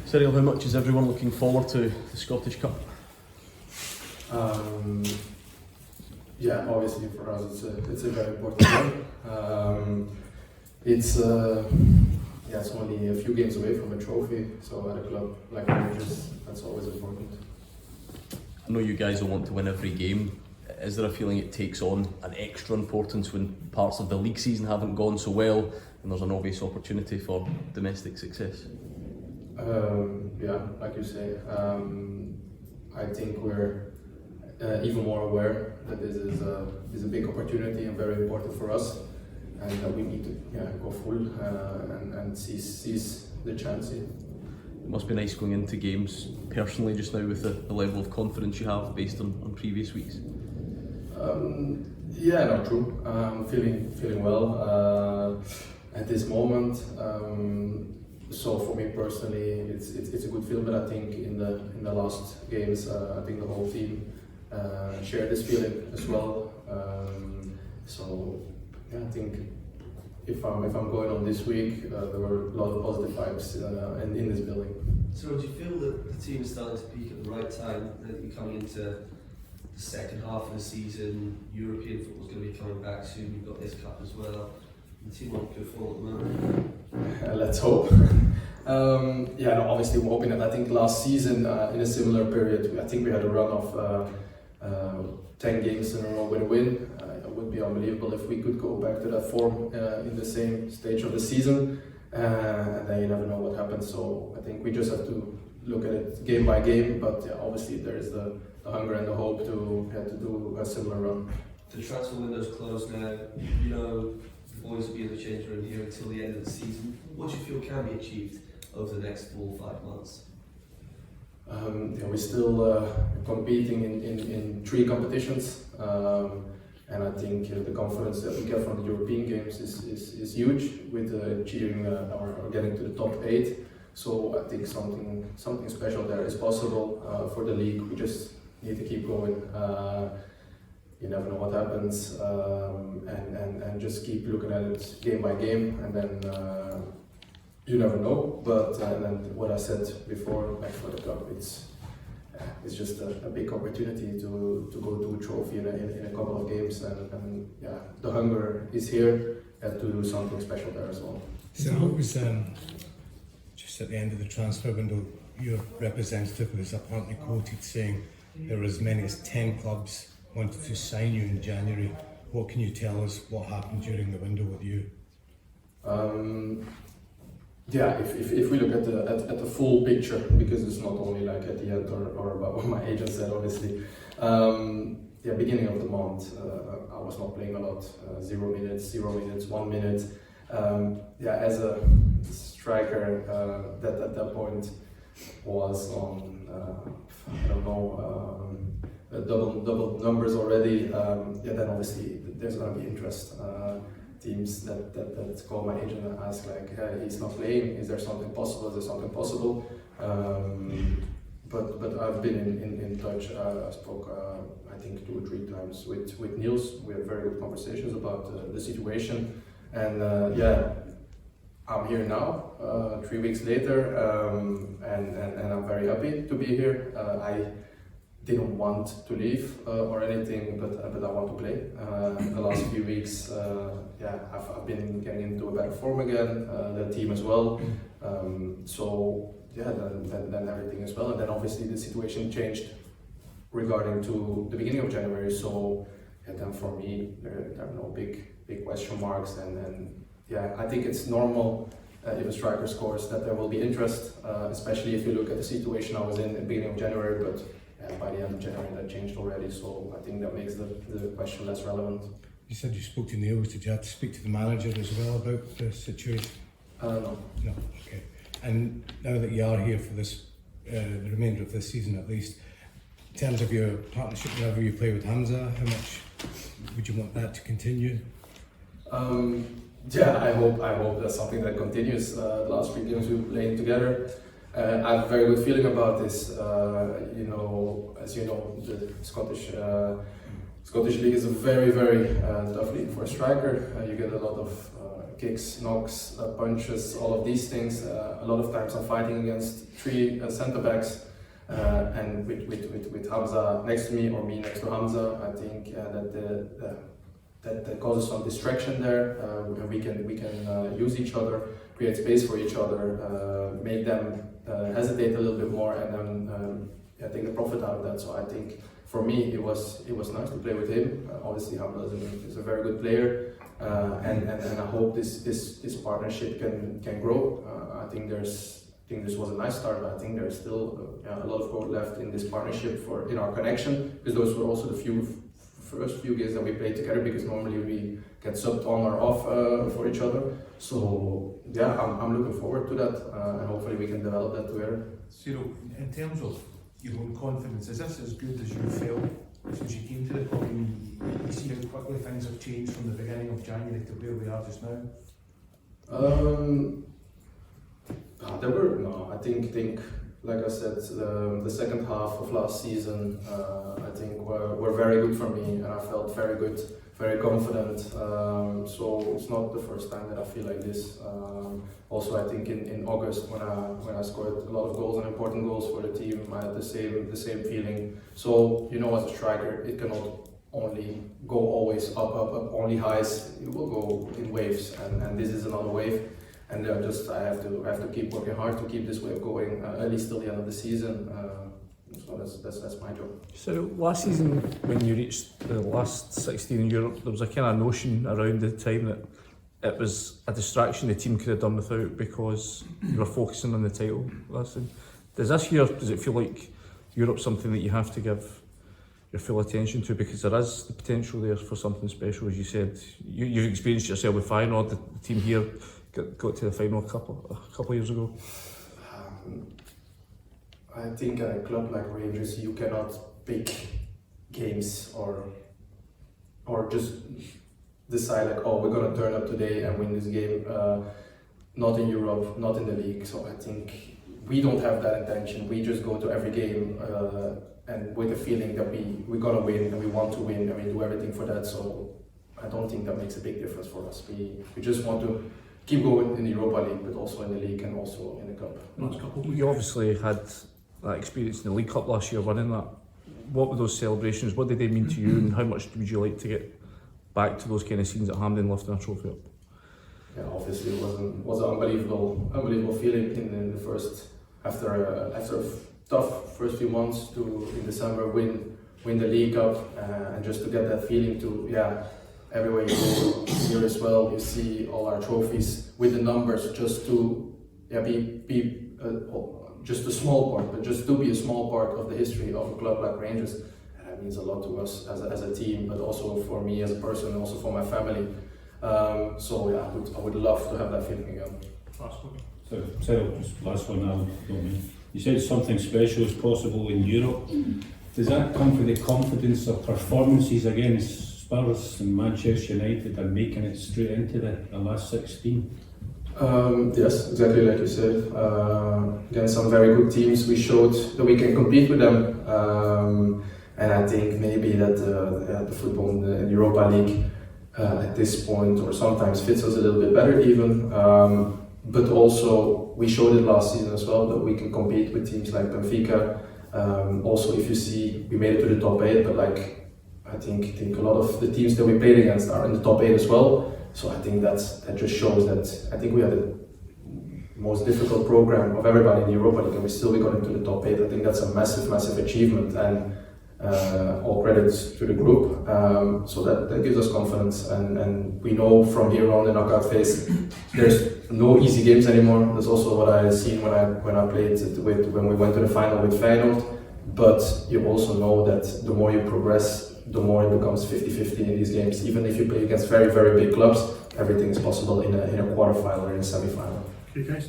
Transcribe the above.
Cyriel, how much is everyone looking forward to the Scottish Cup? Yeah, obviously for us it's a very important game. It's only a few games away from a trophy, so at a club like Rangers, that's always important. I know you guys will want to win every game. Is there a feeling it takes on an extra importance when parts of the league season haven't gone so well and there's an obvious opportunity for domestic success? Yeah, like you say, I think we're even more aware that this is a big opportunity and very important for us, and that we need to go full and seize the chance. It must be nice going into games personally just now with the level of confidence you have based on previous weeks. Yeah, no, true. Feeling well at this moment. So for me personally, it's a good feeling. But I think in the last games, I think the whole team shared this feeling as well. So yeah, I think if I'm going on this week, there were a lot of positive vibes in this building. So do you feel that the team is starting to peak at the right time? That you're coming into the second half of the season, European football's going to be coming back soon. You've got this cup as well. The team on good form at the moment. Let's hope. Yeah, no, obviously we're hoping that. I think last season in a similar period, I think we had a run of 10 games in a row with a win. It would be unbelievable if we could go back to that form in the same stage of the season, and then you never know what happens. So I think we just have to look at it game by game, but yeah, obviously there is the hunger and the hope to do a similar run. The transfer window's closed now. You know, the boys will be in the change room here until the end of the season. What do you feel can be achieved over the next 4 or 5 months? Yeah, we're still competing in 3 competitions, and I think the confidence that we get from the European games is huge with achieving or getting to the top 8. So I think something special there is possible for the league. We just need to keep going. You never know what happens, and just keep looking at it game by game, and then you never know. But and then what I said before, like for the club, it's just a big opportunity to go to a trophy in a couple of games, and yeah, the hunger is here to do something special there as well. So what was just at the end of the transfer window, your representative was apparently quoted saying there were as many as 10 clubs wanted to sign you in January. What can you tell us what happened during the window with you? Yeah, if we look at the full picture, because it's not only like at the end or about what my agent said, obviously. Yeah, beginning of the month, I was not playing a lot. 0 minutes, 1 minute. Yeah, as a striker, that at that point was on I don't know, double numbers already. Yeah, then obviously there's gonna be interest. Teams that call my agent and ask like, hey, he's not playing, is there something possible, but I've been in touch. I spoke I think 2 or 3 times with Niels. We have very good conversations about the situation, and yeah, I'm here now 3 weeks later, and I'm very happy to be here. I didn't want to leave or anything, but I want to play. The last few weeks, yeah, I've been getting into a better form again. The team as well. So yeah, then everything as well. And then obviously the situation changed regarding to the beginning of January. So yeah, then for me there are no big question marks. And yeah, I think it's normal if a striker scores that there will be interest, especially if you look at the situation I was in at the beginning of January. But by the end of January that changed already, so I think that makes the question less relevant. You said you spoke to Niels. Did you have to speak to the manager as well about the situation? No. No, okay. And now that you are here for this, the remainder of this season at least, in terms of your partnership whenever you play with Hamza, how much would you want that to continue? Yeah, I hope that's something that continues. The last 3 games we've played together. I have a very good feeling about this. You know, as you know, the Scottish league is a very tough league for a striker. You get a lot of kicks, knocks, punches, all of these things. A lot of times I'm fighting against 3 centre backs, and with Hamza next to me or me next to Hamza. I think that causes some distraction there. We can use each other, create space for each other, make them hesitate a little bit more, and then take the profit out of that. So I think for me it was nice to play with him. Obviously Hamza is a very good player, and I hope this partnership can grow. I think this was a nice start, but I think there's still a lot of growth left in this partnership in our connection, because those were also the first few games that we played together, because normally we get subbed on or off for each other. So yeah, I'm looking forward to that, and hopefully we can develop that together. Cyriel, in terms of your own confidence, is this as good as you felt since you came to the club? You see how quickly things have changed from the beginning of January to where we are just now? I think like I said, the second half of last season, I think were very good for me, and I felt very good, very confident. So it's not the first time that I feel like this. Also, I think in August when I scored a lot of goals and important goals for the team, I had the same feeling. So as a striker, it cannot only go always up, only highs. It will go in waves, and this is another wave. And I have to keep working hard to keep this wave going, at least till the end of the season. So that's my job. So last season, when you reached the last 16 in Europe, there was a kind of notion around the time that it was a distraction the team could have done without, because you were focusing on the title. Listen, does it feel like Europe's something that you have to give your full attention to, because there is the potential there for something special? As you said, you've experienced yourself with Feyenoord. The team here got to the final a couple of years ago. I think at a club like Rangers, you cannot pick games or just decide like, oh, we're gonna turn up today and win this game. Not in Europe, not in the league. So I think we don't have that intention. We just go to every game and with the feeling that we're gonna win and we want to win, and we do everything for that. So I don't think that makes a big difference for us. We just want to keep going in the Europa League, but also in the league and also in the cup. You obviously had that experience in the League Cup last year, winning that. What were those celebrations? What did they mean to you, and how much would you like to get back to those kind of scenes at Hampden lifting a trophy up? Yeah, obviously it was an unbelievable feeling in the first after a tough first few months to in December win the League Cup, and just to get that feeling to everywhere you go here as well, you see all our trophies with the numbers, just to be just a small part, but just to be a small part of the history of a club like Rangers. That means a lot to us as a team, but also for me as a person, and also for my family. I would love to have that feeling again. So, Cyriel, just last one now. You said something special is possible in Europe. Does that come from the confidence of performances against Spurs and Manchester United and making it straight into the last 16? Yes, exactly like you said. Against some very good teams, we showed that we can compete with them. And I think maybe that the football in the Europa League at this point, or sometimes, fits us a little bit better even. But also, we showed it last season as well, that we can compete with teams like Benfica. Also, if you see, we made it to the top 8, but I think a lot of the teams that we played against are in the top 8 as well. So I think that just shows that I think we had the most difficult program of everybody in the Europa League, and we still got into the top 8. I think that's a massive achievement, and all credits to the group. So that gives us confidence, and we know from here on the knockout phase, there's no easy games anymore. That's also what I seen when I played when we went to the final with Feyenoord. But you also know that the more you progress, the more it becomes 50-50 in these games. Even if you play against very big clubs, everything is possible in a quarterfinal or in a semi-final. Okay, guys.